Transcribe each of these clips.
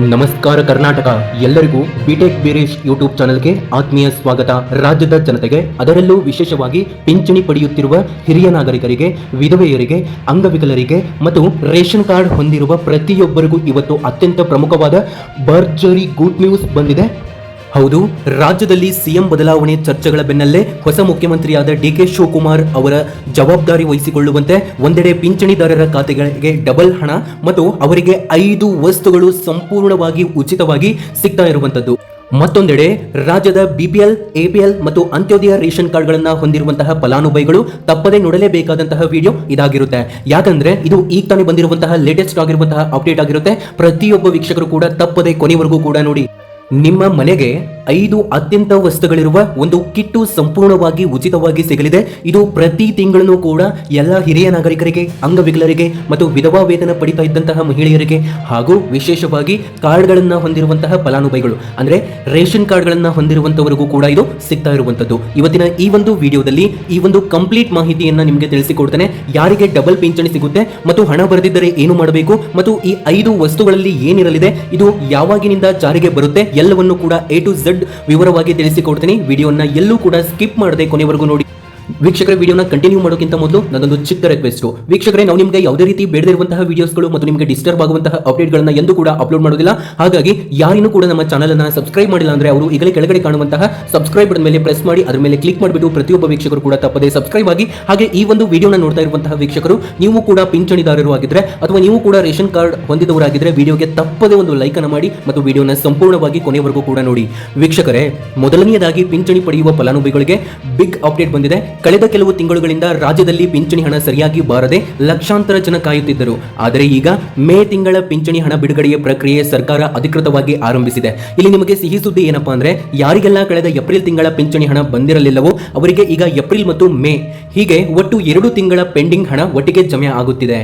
ನಮಸ್ಕಾರ ಕರ್ನಾಟಕ. ಎಲ್ಲರಿಗೂ BTech Beeresh YouTube ಚಾನೆಲ್ಗೆ ಆತ್ಮೀಯ ಸ್ವಾಗತ. ರಾಜ್ಯದ ಜನತೆಗೆ, ಅದರಲ್ಲೂ ವಿಶೇಷವಾಗಿ ಪಿಂಚಣಿ ಪಡೆಯುತ್ತಿರುವ ಹಿರಿಯ ನಾಗರಿಕರಿಗೆ, ವಿಧವೆಯರಿಗೆ, ಅಂಗವಿಕಲರಿಗೆ ಮತ್ತು ರೇಷನ್ ಕಾರ್ಡ್ ಹೊಂದಿರುವ ಪ್ರತಿಯೊಬ್ಬರಿಗೂ ಇವತ್ತು ಅತ್ಯಂತ ಪ್ರಮುಖವಾದ ಭರ್ಜರಿ ಗುಡ್ ನ್ಯೂಸ್ ಬಂದಿದೆ. ಹೌದು, ರಾಜ್ಯದಲ್ಲಿ ಸಿಎಂ ಬದಲಾವಣೆ ಚರ್ಚೆಗಳ ಬೆನ್ನಲ್ಲೇ ಹೊಸ ಮುಖ್ಯಮಂತ್ರಿಯಾದ ಡಿಕೆ ಶಿವಕುಮಾರ್ ಅವರ ಜವಾಬ್ದಾರಿ ವಹಿಸಿಕೊಳ್ಳುವಂತೆ ಒಂದೆಡೆ ಪಿಂಚಣಿದಾರರ ಖಾತೆಗಳಿಗೆ ಡಬಲ್ ಹಣ ಮತ್ತು ಅವರಿಗೆ 5 ವಸ್ತುಗಳು ಸಂಪೂರ್ಣವಾಗಿ ಉಚಿತವಾಗಿ ಸಿಗ್ತಾ ಇರುವಂತದ್ದು. ಮತ್ತೊಂದೆಡೆ ರಾಜ್ಯದ ಬಿಪಿಎಲ್, ಎಪಿಎಲ್ ಮತ್ತು ಅಂತ್ಯೋದಯ ರೇಷನ್ ಕಾರ್ಡ್ಗಳನ್ನ ಹೊಂದಿರುವಂತಹ ಫಲಾನುಭವಿಗಳು ತಪ್ಪದೆ ನೋಡಲೇಬೇಕಾದಂತಹ ವಿಡಿಯೋ ಇದಾಗಿರುತ್ತೆ. ಯಾಕಂದ್ರೆ ಇದು ಈಗ ತಾನೇ ಬಂದಿರುವಂತಹ ಲೇಟೆಸ್ಟ್ ಆಗಿರುವಂತಹ ಅಪ್ಡೇಟ್ ಆಗಿರುತ್ತೆ. ಪ್ರತಿಯೊಬ್ಬ ವೀಕ್ಷಕರು ಕೂಡ ತಪ್ಪದೆ ಕೊನೆವರೆಗೂ ಕೂಡ ನೋಡಿ. ನಿಮ್ಮ ಮನೆಗೆ 5 ಅತ್ಯಂತ ವಸ್ತುಗಳಿರುವ ಒಂದು ಕಿಟ್ಟು ಸಂಪೂರ್ಣವಾಗಿ ಉಚಿತವಾಗಿ ಸಿಗಲಿದೆ. ಇದು ಪ್ರತಿ ತಿಂಗಳನ್ನು ಕೂಡ ಎಲ್ಲ ಹಿರಿಯ ನಾಗರಿಕರಿಗೆ, ಅಂಗವಿಕಲರಿಗೆ ಮತ್ತು ವಿಧವಾ ವೇತನ ಪಡಿತಾ ಇದ್ದಂತಹ ಮಹಿಳೆಯರಿಗೆ ಹಾಗೂ ವಿಶೇಷವಾಗಿ ಕಾರ್ಡ್ಗಳನ್ನು ಹೊಂದಿರುವಂತಹ ಫಲಾನುಭವಿಗಳು ಅಂದ್ರೆ ರೇಷನ್ ಕಾರ್ಡ್ಗಳನ್ನು ಹೊಂದಿರುವಂತವರಿಗೂ ಕೂಡ ಇದು ಸಿಗ್ತಾ ಇರುವಂತದ್ದು. ಇವತ್ತಿನ ಈ ಒಂದು ವಿಡಿಯೋದಲ್ಲಿ ಈ ಒಂದು ಕಂಪ್ಲೀಟ್ ಮಾಹಿತಿಯನ್ನ ನಿಮಗೆ ತಿಳಿಸಿಕೊಡ್ತೇನೆ. ಯಾರಿಗೆ ಡಬಲ್ ಪಿಂಚಣಿ ಸಿಗುತ್ತೆ ಮತ್ತು ಹಣ ಬರೆದಿದ್ದರೆ ಏನು ಮಾಡಬೇಕು ಮತ್ತು ಈ 5 ವಸ್ತುಗಳಲ್ಲಿ ಏನಿರಲಿದೆ, ಇದು ಯಾವಾಗಿನಿಂದ ಜಾರಿಗೆ ಬರುತ್ತೆ, ಎಲ್ಲವನ್ನು ಕೂಡ A to Z ವಿವರವಾಗಿ ತಿಳಿಸಿಕೊಡ್ತೀನಿ. ವಿಡಿಯೋನ ಎಲ್ಲೂ ಕೂಡ ಸ್ಕಿಪ್ ಮಾಡದೆ ಕೊನೆವರೆಗೂ ನೋಡಿ. ವೀಕ್ಷಕರ, ವಿಡಿಯೋನ ಕಂಟಿನ್ಯೂ ಮಾಡೋಕ್ಕಿಂತ ಮೊದಲು ನನ್ನೊಂದು ಚಿಕ್ಕ ರಿಕ್ವೆಸ್ಟ್. ವೀಕ್ಷಕರೇ, ನಾವು ನಿಮಗೆ ಯಾವುದೇ ರೀತಿ ಬೇಡದಿರುವಂತಹ ವಿಡಿಯೋಸ್ಗಳು ಮತ್ತು ನಿಮಗೆ ಡಿಸ್ಟರ್ಬ್ ಆಗುವಂತಹ ಅಪ್ಡೇಟ್ಗಳನ್ನ ಎಂದು ಕೂಡ ಅಪ್ಲೋಡ್ ಮಾಡೋದಿಲ್ಲ. ಹಾಗಾಗಿ ಯಾರಿನೂ ಕೂಡ ನಮ್ಮ ಚಾನಲ್ ಅನ್ನು ಸಬ್ಸ್ಕ್ರೈಬ್ ಮಾಡಿಲ್ಲ ಅಂದ್ರೆ ಅವರು ಈಗಲೇ ಕೆಳಗಡೆ ಕಾಣುವಂತಹ ಸಬ್ಸ್ಕ್ರೈಬ್ ಬಟನ್ ಮೇಲೆ ಪ್ರೆಸ್ ಮಾಡಿ ಅದರ ಮೇಲೆ ಕ್ಲಿಕ್ ಮಾಡಿಬಿಟ್ಟು ಪ್ರತಿಯೊಬ್ಬ ವೀಕ್ಷಕರು ಕೂಡ ತಪ್ಪದೆ ಸಬ್ಸ್ಕ್ರೈಬ್ ಆಗಿ. ಹಾಗೆ ಈ ಒಂದು ವಿಡಿಯೋನ ನೋಡ್ತಾ ಇರುವಂತಹ ವೀಕ್ಷಕರು ನೀವು ಕೂಡ ಪಿಂಚಣಿದಾರರು ಆಗಿದ್ರೆ ಅಥವಾ ನೀವು ಕೂಡ ರೇಷನ್ ಕಾರ್ಡ್ ಹೊಂದಿದವರಾಗಿದ್ರೆ ವಿಡಿಯೋಗೆ ತಪ್ಪದೆ ಒಂದು ಲೈಕ್ ಅನ್ನು ಮಾಡಿ ಮತ್ತು ವಿಡಿಯೋನ ಸಂಪೂರ್ಣವಾಗಿ ಕೊನೆವರೆಗೂ ಕೂಡ ನೋಡಿ. ವೀಕ್ಷಕರೇ, ಮೊದಲನೆಯದಾಗಿ ಪಿಂಚಣಿ ಪಡೆಯುವ ಫಲಾನುಭವಿಗಳಿಗೆ ಬಿಗ್ ಅಪ್ಡೇಟ್ ಬಂದಿದೆ. ಕಳೆದ ಕೆಲವು ತಿಂಗಳುಗಳಿಂದ ರಾಜ್ಯದಲ್ಲಿ ಪಿಂಚಣಿ ಹಣ ಸರಿಯಾಗಿ ಬಾರದೆ ಲಕ್ಷಾಂತರ ಜನ ಕಾಯುತ್ತಿದ್ದರು. ಆದರೆ ಈಗ ಮೇ ತಿಂಗಳ ಪಿಂಚಣಿ ಹಣ ಬಿಡುಗಡೆಯ ಪ್ರಕ್ರಿಯೆ ಸರ್ಕಾರ ಅಧಿಕೃತವಾಗಿ ಆರಂಭಿಸಿದೆ. ಇಲ್ಲಿ ನಿಮಗೆ ಸಿಹಿ ಸುದ್ದಿ ಏನಪ್ಪಾ ಅಂದ್ರೆ, ಯಾರಿಗೆಲ್ಲ ಕಳೆದ ಏಪ್ರಿಲ್ ತಿಂಗಳ ಪಿಂಚಣಿ ಹಣ ಬಂದಿರಲಿಲ್ಲವೋ ಅವರಿಗೆ ಈಗ ಏಪ್ರಿಲ್ ಮತ್ತು ಮೇ ಹೀಗೆ ಒಟ್ಟು 2 ತಿಂಗಳ ಪೆಂಡಿಂಗ್ ಹಣ ಒಟ್ಟಿಗೆ ಜಮೆ ಆಗುತ್ತಿದೆ.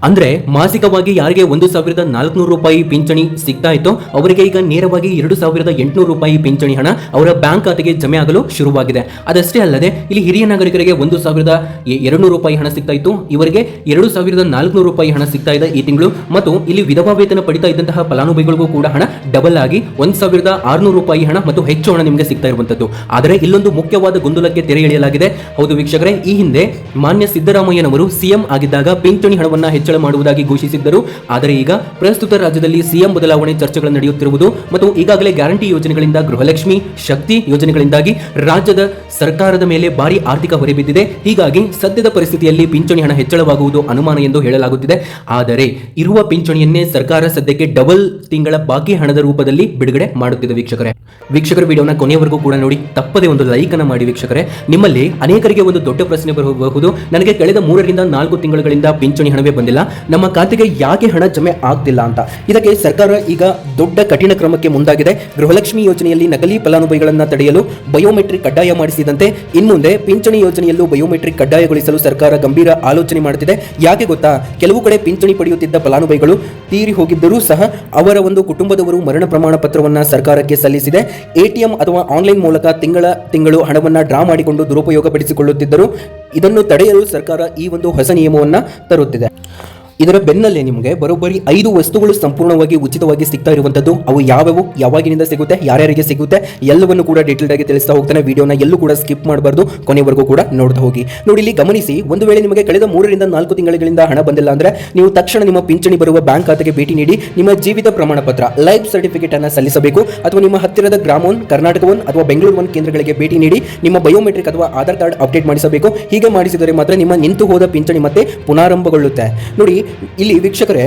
ಅಂದ್ರೆ ಮಾಸಿಕವಾಗಿ ಯಾರಿಗೆ 1,400 ರೂಪಾಯಿ ಪಿಂಚಣಿ ಸಿಗ್ತಾ ಇತ್ತೋ ಅವರಿಗೆ ಈಗ ನೇರವಾಗಿ 2,800 ರೂಪಾಯಿ ಪಿಂಚಣಿ ಹಣ ಅವರ ಬ್ಯಾಂಕ್ ಖಾತೆಗೆ ಜಮೆ ಆಗಲು ಶುರುವಾಗಿದೆ. ಅದಷ್ಟೇ ಅಲ್ಲದೆ ಇಲ್ಲಿ ಹಿರಿಯ ನಾಗರಿಕರಿಗೆ 1,200 ರೂಪಾಯಿ ಹಣ ಸಿಗ್ತಾ ಇತ್ತು, ಇವರಿಗೆ 2,400 ರೂಪಾಯಿ ಹಣ ಸಿಗ್ತಾ ಇದೆ ಈ ತಿಂಗಳು. ಮತ್ತು ಇಲ್ಲಿ ವಿಧವಾ ವೇತನ ಪಡಿತಾ ಇದ್ದಂತಹ ಫಲಾನುಭವಿಗಳಿಗೂ ಕೂಡ ಹಣ ಡಬಲ್ ಆಗಿ 1,600 ರೂಪಾಯಿ ಹಣ ಮತ್ತು ಹೆಚ್ಚು ಹಣ ನಿಮಗೆ ಸಿಗ್ತಾ ಇರುವಂತದ್ದು. ಆದರೆ ಇಲ್ಲೊಂದು ಮುಖ್ಯವಾದ ಗೊಂದಲಕ್ಕೆ ತೆರೆ ಎಳೆಯಲಾಗಿದೆ. ಹೌದು ವೀಕ್ಷಕರೇ, ಈ ಹಿಂದೆ ಮಾನ್ಯ ಸಿದ್ದರಾಮಯ್ಯನವರು ಸಿಎಂ ಆಗಿದ್ದಾಗ ಪಿಂಚಣಿ ಹಣವನ್ನ ಹೆಚ್ಚಳ ಮಾಡುವುದಾಗಿ ಘೋಷಿಸಿದ್ದರು. ಆದರೆ ಈಗ ಪ್ರಸ್ತುತ ರಾಜ್ಯದಲ್ಲಿ ಸಿಎಂ ಬದಲಾವಣೆ ಚರ್ಚೆಗಳು ನಡೆಯುತ್ತಿರುವುದು ಮತ್ತು ಈಗಾಗಲೇ ಗ್ಯಾರಂಟಿ ಯೋಜನೆಗಳಿಂದ, ಗೃಹಲಕ್ಷ್ಮಿ, ಶಕ್ತಿ ಯೋಜನೆಗಳಿಂದಾಗಿ ರಾಜ್ಯದ ಸರ್ಕಾರದ ಮೇಲೆ ಭಾರಿ ಆರ್ಥಿಕ ಹೊರೆ ಬಿದ್ದಿದೆ. ಹೀಗಾಗಿ ಸದ್ಯದ ಪರಿಸ್ಥಿತಿಯಲ್ಲಿ ಪಿಂಚಣಿ ಹಣ ಹೆಚ್ಚಳವಾಗುವುದು ಅನುಮಾನ ಎಂದು ಹೇಳಲಾಗುತ್ತಿದೆ. ಆದರೆ ಇರುವ ಪಿಂಚಣಿಯನ್ನೇ ಸರ್ಕಾರ ಸದ್ಯಕ್ಕೆ ಡಬಲ್ ತಿಂಗಳ ಬಾಕಿ ಹಣದ ರೂಪದಲ್ಲಿ ಬಿಡುಗಡೆ ಮಾಡುತ್ತಿದೆ. ವೀಕ್ಷಕರ, ವಿಡಿಯೋನ ಕೊನೆಯವರೆಗೂ ಕೂಡ ನೋಡಿ, ತಪ್ಪದೆ ಒಂದು ಲೈಕ್ ಅನ್ನು ಮಾಡಿ. ವೀಕ್ಷಕರೇ, ನಿಮ್ಮಲ್ಲಿ ಅನೇಕರಿಗೆ ಒಂದು ದೊಡ್ಡ ಪ್ರಶ್ನೆ ಬರಬಹುದು, ನನಗೆ ಕಳೆದ 3 ರಿಂದ 4 ತಿಂಗಳುಗಳಿಂದ ಪಿಂಚಣಿ ಹಣವೇ ಬಂದಿಲ್ಲ, ನಮ್ಮ ಖಾತೆಗೆ ಯಾಕೆ ಹಣ ಜಮೆ ಆಗ್ತಿಲ್ಲ ಅಂತ. ಇದಕ್ಕೆ ಸರ್ಕಾರ ಈಗ ದೊಡ್ಡ ಕಠಿಣ ಕ್ರಮಕ್ಕೆ ಮುಂದಾಗಿದೆ. ಗೃಹಲಕ್ಷ್ಮಿ ಯೋಜನೆಯಲ್ಲಿ ನಕಲಿ ಫಲಾನುಭವಿಗಳನ್ನ ತಡೆಯಲು ಬಯೋಮೆಟ್ರಿಕ್ ಕಡ್ಡಾಯ ಮಾಡಿಸಿದಂತೆ ಇನ್ಮುಂದೆ ಪಿಂಚಣಿ ಯೋಜನೆಯಲ್ಲೂ ಬಯೋಮೆಟ್ರಿಕ್ ಕಡ್ಡಾಯಗೊಳಿಸಲು ಸರ್ಕಾರ ಗಂಭೀರ ಆಲೋಚನೆ ಮಾಡುತ್ತಿದೆ. ಯಾಕೆ ಗೊತ್ತಾ, ಕೆಲವು ಕಡೆ ಪಿಂಚಣಿ ಪಡೆಯುತ್ತಿದ್ದ ಫಲಾನುಭವಿಗಳು ತೀರಿ ಹೋಗಿದ್ದರೂ ಸಹ ಅವರ ಒಂದು ಕುಟುಂಬದವರು ಮರಣ ಪ್ರಮಾಣ ಪತ್ರವನ್ನ ಸರ್ಕಾರಕ್ಕೆ ಸಲ್ಲಿಸಿದೆ. ಎಟಿಎಂ ಅಥವಾ ಆನ್ಲೈನ್ ಮೂಲಕ ತಿಂಗಳು ಹಣವನ್ನ ಡ್ರಾ ಮಾಡಿಕೊಂಡು ದುರುಪಯೋಗ ಪಡಿಸಿಕೊಳ್ಳುತ್ತಿದ್ದರು. ಇದನ್ನು ತಡೆಯಲು ಸರ್ಕಾರ ಈ ಒಂದು ಹೊಸ ನಿಯಮವನ್ನ ತರುತ್ತಿದೆ. ಇದರ ಬೆನ್ನಲ್ಲೇ ನಿಮಗೆ ಬರೋಬ್ಬರಿ 5 ವಸ್ತುಗಳು ಸಂಪೂರ್ಣವಾಗಿ ಉಚಿತವಾಗಿ ಸಿಗ್ತಾ ಇರುವಂತದ್ದು. ಅವು ಯಾವ್ಯಾವು, ಯಾವಾಗಿನಿಂದ ಸಿಗುತ್ತೆ, ಯಾರ್ಯಾರಿಗೆ ಸಿಗುತ್ತೆ, ಎಲ್ಲವನ್ನು ಕೂಡ ಡೀಟೇಲ್ ಆಗಿ ತಿಳಿಸ್ತಾ ಹೋಗ್ತಾನೆ. ವಿಡಿಯೋನ ಎಲ್ಲೂ ಕೂಡ ಸ್ಕಿಪ್ ಮಾಡಬಾರ್ದು, ಕೊನೆವರೆಗೂ ಕೂಡ ನೋಡ್ತಾ ಹೋಗಿ. ನೋಡಿ, ಇಲ್ಲಿ ಗಮನಿಸಿ, ಒಂದು ವೇಳೆ ನಿಮಗೆ ಕಳೆದ 3 ರಿಂದ 4 ತಿಂಗಳಿಂದ ಹಣ ಬಂದಿಲ್ಲ ಅಂದ್ರೆ ನೀವು ತಕ್ಷಣ ನಿಮ್ಮ ಪಿಂಚಣಿ ಬರುವ ಬ್ಯಾಂಕ್ ಖಾತೆಗೆ ಭೇಟಿ ನೀಡಿ ನಿಮ್ಮ ಜೀವಿತ ಪ್ರಮಾಣ ಪತ್ರ, ಲೈಫ್ ಸರ್ಟಿಫಿಕೇಟ್ ಅನ್ನು ಸಲ್ಲಿಸಬೇಕು. ಅಥವಾ ನಿಮ್ಮ ಹತ್ತಿರದ ಗ್ರಾಮ 1, ಕರ್ನಾಟಕ 1 ಅಥವಾ ಬೆಂಗಳೂರು 1 ಕೇಂದ್ರಗಳಿಗೆ ಭೇಟಿ ನೀಡಿ ನಿಮ್ಮ ಬಯೋಮೆಟ್ರಿಕ್ ಅಥವಾ ಆಧಾರ್ ಕಾರ್ಡ್ ಅಪ್ಡೇಟ್ ಮಾಡಿಸಬೇಕು. ಹೀಗೆ ಮಾಡಿಸಿದರೆ ಮಾತ್ರ ನಿಮ್ಮ ನಿಂತು ಹೋದ ಪಿಂಚಣಿ ಮತ್ತೆ ಪುನರಾರಂಭಗೊಳ್ಳುತ್ತೆ. ನೋಡಿ, ಇಲ್ಲಿ ವೀಕ್ಷಕರೇ,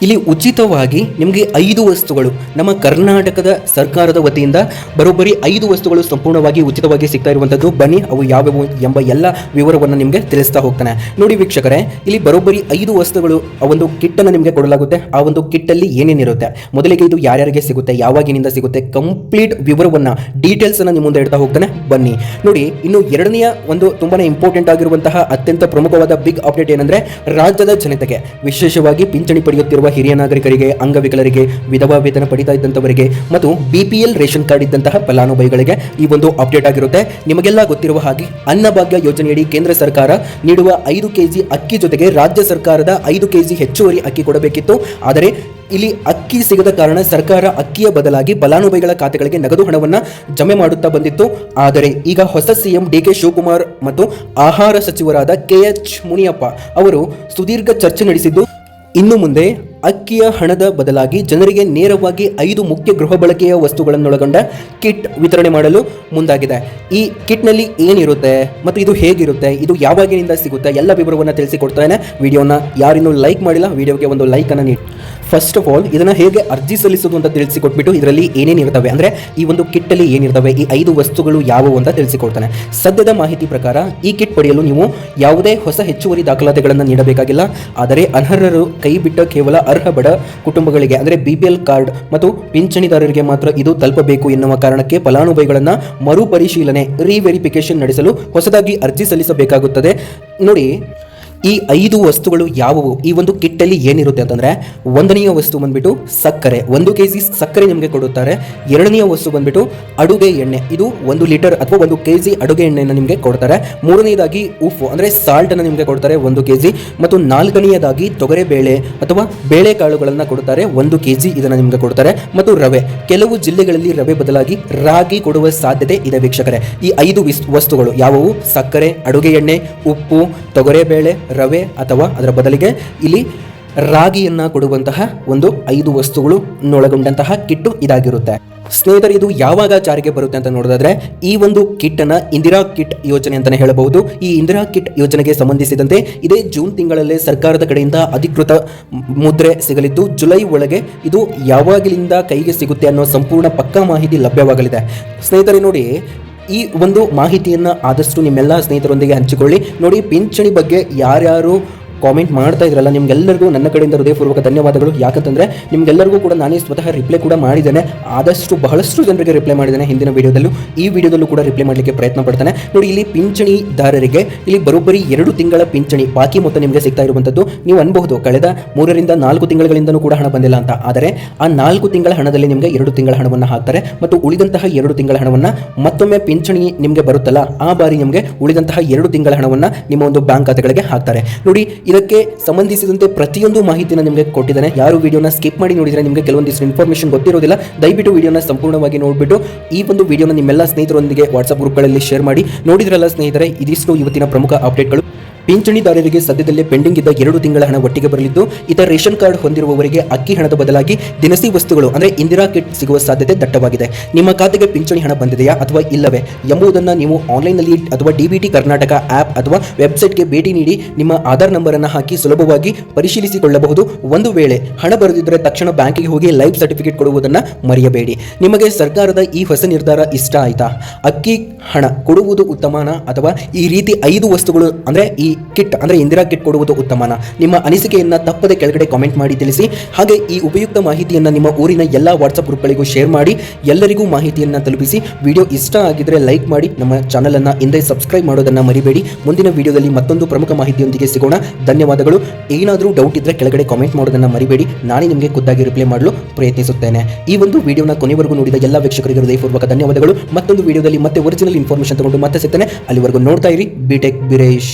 ಇಲ್ಲಿ ಉಚಿತವಾಗಿ ನಿಮಗೆ 5 ವಸ್ತುಗಳು ನಮ್ಮ ಕರ್ನಾಟಕದ ಸರ್ಕಾರದ ವತಿಯಿಂದ ಬರೋಬ್ಬರಿ 5 ವಸ್ತುಗಳು ಸಂಪೂರ್ಣವಾಗಿ ಉಚಿತವಾಗಿ ಸಿಗ್ತಾ ಇರುವಂತದ್ದು. ಬನ್ನಿ, ಅವು ಯಾವ್ಯಾವು ಎಂಬ ಎಲ್ಲ ವಿವರವನ್ನು ನಿಮಗೆ ತಿಳಿಸ್ತಾ ಹೋಗ್ತಾನೆ. ನೋಡಿ ವೀಕ್ಷಕರೇ, ಇಲ್ಲಿ ಬರೋಬ್ಬರಿ 5 ವಸ್ತುಗಳು ಆ ಒಂದು ಕಿಟ್ ಅನ್ನು ನಿಮಗೆ ಕೊಡಲಾಗುತ್ತೆ. ಆ ಒಂದು ಕಿಟ್ ಅಲ್ಲಿ ಏನೇನಿರುತ್ತೆ, ಮೊದಲಿಗೆ ಇದು ಯಾರ್ಯಾರಿಗೆ ಸಿಗುತ್ತೆ, ಯಾವಾಗಿನಿಂದ ಸಿಗುತ್ತೆ, ಕಂಪ್ಲೀಟ್ ವಿವರವನ್ನ, ಡೀಟೇಲ್ಸ್ ಅನ್ನ ನಿಮ್ಮ ಮುಂದೆ ಇಡ್ತಾ ಹೋಗ್ತಾನೆ. ಬನ್ನಿ ನೋಡಿ. ಇನ್ನು ಎರಡನೆಯ ಒಂದು ತುಂಬಾನೇ ಇಂಪಾರ್ಟೆಂಟ್ ಆಗಿರುವಂತಹ ಅತ್ಯಂತ ಪ್ರಮುಖವಾದ ಬಿಗ್ ಅಪ್ಡೇಟ್ ಏನಂದ್ರೆ, ರಾಜ್ಯದ ಜನತೆಗೆ ವಿಶೇಷವಾಗಿ ಪಿಂಚಣಿ ಪಡೆಯುತ್ತಿರುವ ಹಿರಿಯ ನಾಗರಿಕರಿಗೆ, ಅಂಗವಿಕಲರಿಗೆ, ವಿಧವಾ ವೇತನ ಪಡಿತಾ ಇದ್ದಂತವರಿಗೆ ಮತ್ತು ಬಿಪಿಎಲ್ ರೇಷನ್ ಕಾರ್ಡ್ ಇದ್ದಂತಹ ಫಲಾನುಭವಿಗಳಿಗೆ ಈ ಒಂದು ಅಪ್ಡೇಟ್ ಆಗಿರುತ್ತೆ. ನಿಮಗೆಲ್ಲ ಗೊತ್ತಿರುವ ಹಾಗೆ ಅನ್ನಭಾಗ್ಯ ಯೋಜನೆಯಡಿ ಕೇಂದ್ರ ಸರ್ಕಾರ ನೀಡುವ 5 ಕೆಜಿ ಅಕ್ಕಿ ಜೊತೆಗೆ ರಾಜ್ಯ ಸರ್ಕಾರದ 5 ಕೆಜಿ ಹೆಚ್ಚುವರಿ ಅಕ್ಕಿ ಕೊಡಬೇಕಿತ್ತು. ಆದರೆ ಇಲ್ಲಿ ಅಕ್ಕಿ ಸಿಗದ ಕಾರಣ ಸರ್ಕಾರ ಅಕ್ಕಿಯ ಬದಲಾಗಿ ಫಲಾನುಭವಿಗಳ ಖಾತೆಗಳಿಗೆ ನಗದು ಹಣವನ್ನು ಜಮೆ ಮಾಡುತ್ತಾ ಬಂದಿತ್ತು. ಆದರೆ ಈಗ ಹೊಸ ಸಿಎಂ ಡಿ ಕೆ ಶಿವಕುಮಾರ್ ಮತ್ತು ಆಹಾರ ಸಚಿವರಾದ KH ಮುನಿಯಪ್ಪ ಅವರು ಸುದೀರ್ಘ ಚರ್ಚೆ ನಡೆಸಿದ್ದು ಇನ್ನು ಮುಂದೆ ಅಕ್ಕಿಯ ಹಣದ ಬದಲಾಗಿ ಜನರಿಗೆ ನೇರವಾಗಿ 5 ಮುಖ್ಯ ಗೃಹ ಬಳಕೆಯ ವಸ್ತುಗಳನ್ನೊಳಗೊಂಡ ಕಿಟ್ ವಿತರಣೆ ಮಾಡಲು ಮುಂದಾಗಿದೆ. ಈ ಕಿಟ್ನಲ್ಲಿ ಏನಿರುತ್ತೆ ಮತ್ತು ಇದು ಹೇಗಿರುತ್ತೆ, ಇದು ಯಾವಾಗಿನಿಂದ ಸಿಗುತ್ತೆ, ಎಲ್ಲ ವಿವರವನ್ನು ತಿಳಿಸಿಕೊಡ್ತಾನೆ. ವಿಡಿಯೋನ ಯಾರಿನ್ನೂ ಲೈಕ್ ಮಾಡಿಲ್ಲ, ವಿಡಿಯೋಗೆ ಒಂದು ಲೈಕನ್ನು ನೀಡಿ. ಫಸ್ಟ್ ಆಫ್ ಆಲ್ ಇದನ್ನು ಹೇಗೆ ಅರ್ಜಿ ಸಲ್ಲಿಸೋದು ಅಂತ ತಿಳಿಸಿಕೊಟ್ಬಿಟ್ಟು ಇದರಲ್ಲಿ ಏನೇನಿರ್ತವೆ ಅಂದರೆ ಈ ಒಂದು ಕಿಟ್ಟಲ್ಲಿ ಏನಿರ್ತವೆ, ಈ 5 ವಸ್ತುಗಳು ಯಾವುವು ಅಂತ ತಿಳಿಸಿಕೊಡ್ತಾನೆ. ಸದ್ಯದ ಮಾಹಿತಿ ಪ್ರಕಾರ ಈ ಕಿಟ್ ಪಡೆಯಲು ನೀವು ಯಾವುದೇ ಹೊಸ ಹೆಚ್ಚುವರಿ ದಾಖಲಾತಿಗಳನ್ನು ನೀಡಬೇಕಾಗಿಲ್ಲ. ಆದರೆ ಅನರ್ಹರು ಕೈಬಿಟ್ಟ ಕೇವಲ ಅರ್ಹ ಬಡ ಕುಟುಂಬಗಳಿಗೆ ಅಂದರೆ BPL ಕಾರ್ಡ್ ಮತ್ತು ಪಿಂಚಣಿದಾರರಿಗೆ ಮಾತ್ರ ಇದು ತಲುಪಬೇಕು ಎನ್ನುವ ಕಾರಣಕ್ಕೆ ಫಲಾನುಭವಿಗಳನ್ನು ಮರುಪರಿಶೀಲನೆ ರಿವೆರಿಫಿಕೇಶನ್ ನಡೆಸಲು ಹೊಸದಾಗಿ ಅರ್ಜಿ ಸಲ್ಲಿಸಬೇಕಾಗುತ್ತದೆ. ನೋಡಿ, ಈ 5 ವಸ್ತುಗಳು ಯಾವುವು, ಈ ಒಂದು ಕಿಟ್ಟಲ್ಲಿ ಏನಿರುತ್ತೆ ಅಂತಂದರೆ, ಒಂದನೆಯ ವಸ್ತು ಬಂದ್ಬಿಟ್ಟು ಸಕ್ಕರೆ, 1 kg ಸಕ್ಕರೆ ನಿಮಗೆ ಕೊಡುತ್ತಾರೆ. ಎರಡನೆಯ ವಸ್ತು ಬಂದ್ಬಿಟ್ಟು ಅಡುಗೆ ಎಣ್ಣೆ, ಇದು 1 ಲೀಟರ್ ಅಥವಾ 1 kg ಅಡುಗೆ ಎಣ್ಣೆಯನ್ನು ನಿಮಗೆ ಕೊಡ್ತಾರೆ. ಮೂರನೆಯದಾಗಿ ಉಪ್ಪು ಅಂದರೆ ಸಾಲ್ಟನ್ನು ನಿಮಗೆ ಕೊಡ್ತಾರೆ 1 kg. ಮತ್ತು ನಾಲ್ಕನೆಯದಾಗಿ ತೊಗರೆಬೇಳೆ ಅಥವಾ ಬೇಳೆಕಾಳುಗಳನ್ನು ಕೊಡುತ್ತಾರೆ 1 kg, ಇದನ್ನು ನಿಮಗೆ ಕೊಡ್ತಾರೆ. ಮತ್ತು ರವೆ, ಕೆಲವು ಜಿಲ್ಲೆಗಳಲ್ಲಿ ರವೆ ಬದಲಾಗಿ ರಾಗಿ ಕೊಡುವ ಸಾಧ್ಯತೆ ಇದೆ ವೀಕ್ಷಕರೇ. ಈ 5 ವಸ್ತುಗಳು ಯಾವುವು, ಸಕ್ಕರೆ, ಅಡುಗೆ ಎಣ್ಣೆ, ಉಪ್ಪು, ತೊಗರೆಬೇಳೆ, ರವೆ ಅಥವಾ ಅದರ ಬದಲಿಗೆ ಇಲ್ಲಿ ರಾಗಿಯನ್ನು ಕೊಡುವಂತಹ ಒಂದು 5 ವಸ್ತುಗಳು ಒಳಗೊಂಡಂತಹ ಕಿಟ್ಟು ಇದಾಗಿರುತ್ತೆ. ಸ್ನೇಹಿತರೆ, ಇದು ಯಾವಾಗ ಜಾರಿಗೆ ಬರುತ್ತೆ ಅಂತ ನೋಡೋದಾದ್ರೆ ಈ ಒಂದು ಕಿಟ್ಟನ್ನು ಇಂದಿರಾ ಕಿಟ್ ಯೋಜನೆ ಅಂತಲೇ ಹೇಳಬಹುದು. ಈ ಇಂದಿರಾ ಕಿಟ್ ಯೋಜನೆಗೆ ಸಂಬಂಧಿಸಿದಂತೆ ಇದೇ ಜೂನ್ ತಿಂಗಳಲ್ಲೇ ಸರ್ಕಾರದ ಕಡೆಯಿಂದ ಅಧಿಕೃತ ಮುದ್ರೆ ಸಿಗಲಿದ್ದು ಜುಲೈ ಒಳಗೆ ಇದು ಯಾವಾಗಲಿಂದ ಕೈಗೆ ಸಿಗುತ್ತೆ ಅನ್ನೋ ಸಂಪೂರ್ಣ ಪಕ್ಕಾ ಮಾಹಿತಿ ಲಭ್ಯವಾಗಲಿದೆ. ಸ್ನೇಹಿತರೆ ನೋಡಿ, ಈ ಒಂದು ಮಾಹಿತಿಯನ್ನು ಆದಷ್ಟು ನಿಮ್ಮೆಲ್ಲ ಸ್ನೇಹಿತರೊಂದಿಗೆ ಹಂಚಿಕೊಳ್ಳಿ. ನೋಡಿ, ಪಿಂಚಣಿ ಬಗ್ಗೆ ಯಾರ್ಯಾರು ಕಾಮೆಂಟ್ ಮಾಡ್ತಾ ಇದ್ರಲ್ಲ, ನಿಮ್ಗೆಲ್ಲರಿಗೂ ನನ್ನ ಕಡೆಯಿಂದ ಹೃದಯಪೂರ್ವಕ ಧನ್ಯವಾದಗಳು. ಯಾಕಂತಂದರೆ ನಿಮ್ಗೆಲ್ಲರಿಗೂ ಕೂಡ ನಾನೇ ಸ್ವತಃ ರಿಪ್ಲೈ ಕೂಡ ಮಾಡಿದ್ದೇನೆ. ಆದಷ್ಟು ಬಹಳಷ್ಟು ಜನರಿಗೆ ರಿಪ್ಲೈ ಮಾಡಿದ್ದೇನೆ ಹಿಂದಿನ ವಿಡಿಯೋದಲ್ಲೂ, ಈ ವಿಡಿಯೋದಲ್ಲೂ ಕೂಡ ರಿಪ್ಲೈ ಮಾಡಲಿಕ್ಕೆ ಪ್ರಯತ್ನ ಪಡ್ತಾನೆ. ನೋಡಿ, ಇಲ್ಲಿ ಪಿಂಚಣಿದಾರರಿಗೆ ಇಲ್ಲಿ ಬರೋಬ್ಬರಿ 2 ತಿಂಗಳ ಪಿಂಚಣಿ ಬಾಕಿ ಮೊತ್ತ ನಿಮಗೆ ಸಿಗ್ತಾ ಇರುವಂಥದ್ದು. ನೀವು ಅನ್ಬಹುದು ಕಳೆದ 3 ರಿಂದ 4 ತಿಂಗಳಿಂದನೂ ಕೂಡ ಹಣ ಬಂದಿಲ್ಲ ಅಂತ. ಆದರೆ ಆ 4 ತಿಂಗಳ ಹಣದಲ್ಲಿ ನಿಮಗೆ 2 ತಿಂಗಳ ಹಣವನ್ನು ಹಾಕ್ತಾರೆ ಮತ್ತು ಉಳಿದಂತಹ 2 ತಿಂಗಳ ಹಣವನ್ನು ಮತ್ತೊಮ್ಮೆ ಪಿಂಚಣಿ ನಿಮಗೆ ಬರುತ್ತಲ್ಲ, ಆ ಬಾರಿ ನಿಮಗೆ ಉಳಿದಂತಹ 2 ತಿಂಗಳ ಹಣವನ್ನು ನಿಮ್ಮ ಒಂದು ಬ್ಯಾಂಕ್ ಖಾತೆಗಳಿಗೆ ಹಾಕ್ತಾರೆ. ನೋಡಿ, ಇದಕ್ಕೆ ಸಂಬಂಧಿಸಿದಂತೆ ಪ್ರತಿಯೊಂದು ಮಾಹಿತಿನ ನಿಮಗೆ ಕೊಟ್ಟಿದ್ದಾನೆ. ಯಾರು ವಿಡಿಯೋನ ಸ್ಕಿಪ್ ಮಾಡಿ ನೋಡಿದರೆ ನಿಮಗೆ ಕೆಲವೊಂದಿಷ್ಟು ಇನ್ಫಾರ್ಮೇಷನ್ ಗೊತ್ತಿರೋದಿಲ್ಲ. ದಯವಿಟ್ಟು ವಿಡಿಯೋನ ಸಂಪೂರ್ಣವಾಗಿ ನೋಡಿಬಿಟ್ಟು ಈ ಒಂದು ವಿಡಿಯೋನ ನಿಮ್ಮೆಲ್ಲ ಸ್ನೇಹಿತರೊಂದಿಗೆ ವಾಟ್ಸ್ಆಪ್ ಗ್ರೂಪ್ಗಳಲ್ಲಿ ಶೇರ್ ಮಾಡಿ. ನೋಡಿದ್ರಲ್ಲ ಸ್ನೇಹಿತರೆ, ಇದಿಷ್ಟು ಇವತ್ತಿನ ಪ್ರಮುಖ ಅಪ್ಡೇಟ್ಗಳು. ಪಿಂಚಣಿದಾರರಿಗೆ ಸದ್ಯದಲ್ಲೇ ಪೆಂಡಿಂಗ್ ಇದ್ದ 2 ತಿಂಗಳ ಹಣ ಒಟ್ಟಿಗೆ ಬರಲಿದ್ದು, ಇತರ ರೇಷನ್ ಕಾರ್ಡ್ ಹೊಂದಿರುವವರಿಗೆ ಅಕ್ಕಿ ಹಣದ ಬದಲಾಗಿ ದಿನಸಿ ವಸ್ತುಗಳು ಅಂದರೆ ಇಂದಿರಾ ಕಿಟ್ ಸಿಗುವ ಸಾಧ್ಯತೆ ದಟ್ಟವಾಗಿದೆ. ನಿಮ್ಮ ಖಾತೆಗೆ ಪಿಂಚಣಿ ಹಣ ಬಂದಿದೆಯಾ ಅಥವಾ ಇಲ್ಲವೇ ಎಂಬುದನ್ನು ನೀವು ಆನ್ಲೈನ್ನಲ್ಲಿ ಅಥವಾ DBT ಕರ್ನಾಟಕ ಆ್ಯಪ್ ಅಥವಾ ವೆಬ್ಸೈಟ್ಗೆ ಭೇಟಿ ನೀಡಿ ನಿಮ್ಮ ಆಧಾರ್ ನಂಬರನ್ನು ಹಾಕಿ ಸುಲಭವಾಗಿ ಪರಿಶೀಲಿಸಿಕೊಳ್ಳಬಹುದು. ಒಂದು ವೇಳೆ ಹಣ ಬರೆದಿದ್ದರೆ ತಕ್ಷಣ ಬ್ಯಾಂಕಿಗೆ ಹೋಗಿ ಲೈವ್ ಸರ್ಟಿಫಿಕೇಟ್ ಕೊಡುವುದನ್ನು ಮರೆಯಬೇಡಿ. ನಿಮಗೆ ಸರ್ಕಾರದ ಈ ಹೊಸ ನಿರ್ಧಾರ ಇಷ್ಟ ಆಯಿತಾ? ಅಕ್ಕಿ ಹಣ ಕೊಡುವುದು ಉತ್ತಮನ ಅಥವಾ ಈ ರೀತಿ 5 ವಸ್ತುಗಳು ಅಂದರೆ ಈ ಕಿಟ್ ಅಂದರೆ ಇಂದಿರಾ ಕಿಟ್ ಕೊಡುವುದು ಉತ್ತಮನ? ನಿಮ್ಮ ಅನಿಸಿಕೆಯನ್ನು ತಪ್ಪದೆ ಕೆಳಗಡೆ ಕಾಮೆಂಟ್ ಮಾಡಿ ತಿಳಿಸಿ. ಹಾಗೆ ಈ ಉಪಯುಕ್ತ ಮಾಹಿತಿಯನ್ನು ನಿಮ್ಮ ಊರಿನ ಎಲ್ಲ ವಾಟ್ಸಪ್ ಗ್ರೂಪ್ಗಳಿಗೂ ಶೇರ್ ಮಾಡಿ, ಎಲ್ಲರಿಗೂ ಮಾಹಿತಿಯನ್ನು ತಲುಪಿಸಿ. ವಿಡಿಯೋ ಇಷ್ಟ ಆಗಿದ್ರೆ ಲೈಕ್ ಮಾಡಿ, ನಮ್ಮ ಚಾನಲನ್ನು ಹಿಂದೆ ಸಬ್ಸ್ಕ್ರೈಬ್ ಮಾಡೋದನ್ನು ಮರಿಬೇಡಿ. ಮುಂದಿನ ವಿಡಿಯೋದಲ್ಲಿ ಮತ್ತೊಂದು ಪ್ರಮುಖ ಮಾಹಿತಿಯೊಂದಿಗೆ ಸಿಗೋಣ. ಧನ್ಯವಾದಗಳು. ಏನಾದರೂ ಡೌಟ್ ಇದ್ದರೆ ಕೆಳಗಡೆ ಕಾಮೆಂಟ್ ಮಾಡೋದನ್ನು ಮರಿಬೇಡಿ, ನಾನೇ ನಿಮಗೆ ಖುದ್ದಾಗಿ ರಿಪ್ಲೈ ಮಾಡಲು ಪ್ರಯತ್ನಿಸುತ್ತೇನೆ. ಈ ಒಂದು ವಿಡಿಯೋನ ಕೊನೆವರೆಗೂ ನೋಡಿದ ಎಲ್ಲ ವೀಕ್ಷಕರಿಗೆ ಹೃದಯಪೂರ್ವಕ ಧನ್ಯವಾದಗಳು. ಮತ್ತೊಂದು ವಿಡಿಯೋದಲ್ಲಿ ಮತ್ತೆ ಒರಿಜಿನಲ್ ಇನ್ಫಾರ್ಮೇಷನ್ ತಗೊಂಡು ಮತ್ತೆ ಸಿಗ್ತೇನೆ. ಅಲ್ಲಿವರೆಗೂ ನೋಡ್ತಾ ಇರಿ ಬಿಟೆಕ್ ಬಿರೇಶ್.